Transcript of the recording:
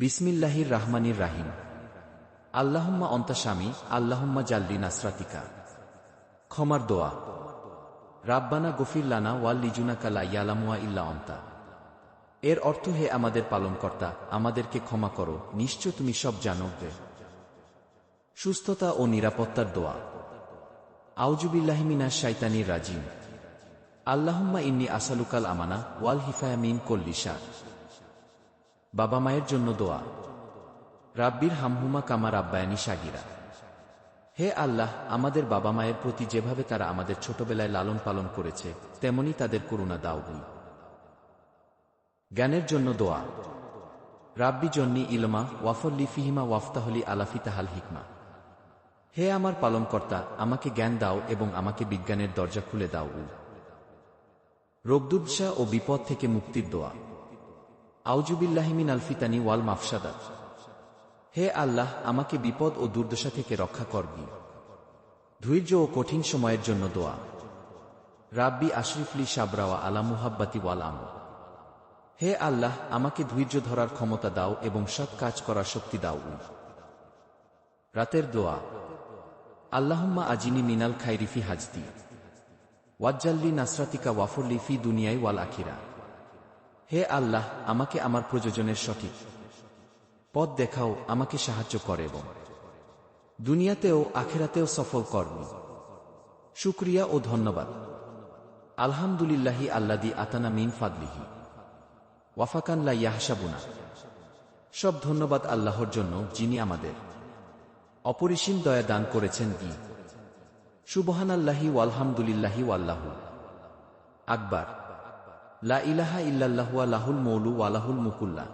বিসমিল্লাহির রাহমানির রাহিম। আল্লাহুম্মা অন্তা শামি, আল্লাহুম্মা জাল্লি নাসরাতিকা। ক্ষমার দোয়া। রাব্বানা গফির লানা ওয়াল লিজুনাকা লা ইয়ালামুয়া ইল্লা অন্তা। এর অর্থ, হে আমাদের পালনকর্তা, আমাদেরকে ক্ষমা করো, নিশ্চয় তুমি সব জানো। সুস্থতা ও নিরাপত্তার দোয়া। আউযু বিল্লাহি মিনাশ শাইতানির রাজিম। আল্লাহুম্মা ইন্নী আসআলুকাল আমানা ওয়াল হিফায়া মিন কুল্লি শার। বাবা মায়ের জন্য দোয়া। রাব্বির হামহুমা কামা রাব্বায়ানি সাগীরা। হে আল্লাহ, আমাদের বাবা মায়ের প্রতি যেভাবে তারা আমাদের ছোটবেলায় লালন পালন করেছে, তেমনি তাদের করুণা দাও। জ্ঞানের জন্য দোয়া। রাব্বি জন্নি ইলমা ওয়াফল্লি ফিহিমা ওয়াফতাহলি আলাফিতাহাল হিকমা। হে আমার পালনকর্তা, আমাকে জ্ঞান দাও এবং আমাকে বিজ্ঞানের দরজা খুলে দাও। রোগদুর্দশা ও বিপদ থেকে মুক্তির দোয়া। আউযু বিল্লাহি মিনাল ফিতানি ওয়াল মাফসাদাত। হে আল্লাহ, আমাকে বিপদ ও দুর্দশা থেকে রক্ষা করবি। ধৈর্য ও কঠিন সময়ের জন্য দোয়া। রাব্বি আশরিফলি সাবরাওয়া আলা মুহাব্বাতি ওয়াল আম। হে আল্লাহ, আমাকে ধৈর্য ধরার ক্ষমতা দাও এবং সৎ কাজ করার শক্তি দাও। রাতের দোয়া। আল্লাহুম্মা আজিনি মিনাল খাইরি ফি হাজতি ওয়াজ্জাল্লি নাসরাতিকা ওয়াফরলি ফি দুনিয়াই ওয়াল আখিরা। হে আল্লাহ, আমাকে আমার প্রয়োজনের সঠিক পথ দেখাও, আমাকে সাহায্য করে এবং দুনিয়াতেও আখিরাতেও সফল করবি। শুকরিয়া ও ধন্যবাদ। আলহামদুলিল্লাহি আল্লাযী আতানা মিন ফাদলিহি ওয়াফাকান লা ইয়াহসাবুনা। সব ধন্যবাদ আল্লাহর জন্য, যিনি আমাদের অপরিসীম দয়া দান করেছেন। সুবহানাল্লাহি ওয়ালহামদুলিল্লাহি ওয়াল্লাহু আকবার। লা ইলাহা ইল্লাল্লাহু ওয়া লাহুল মৌলু ওয়া লাহুল মুকুল্লা।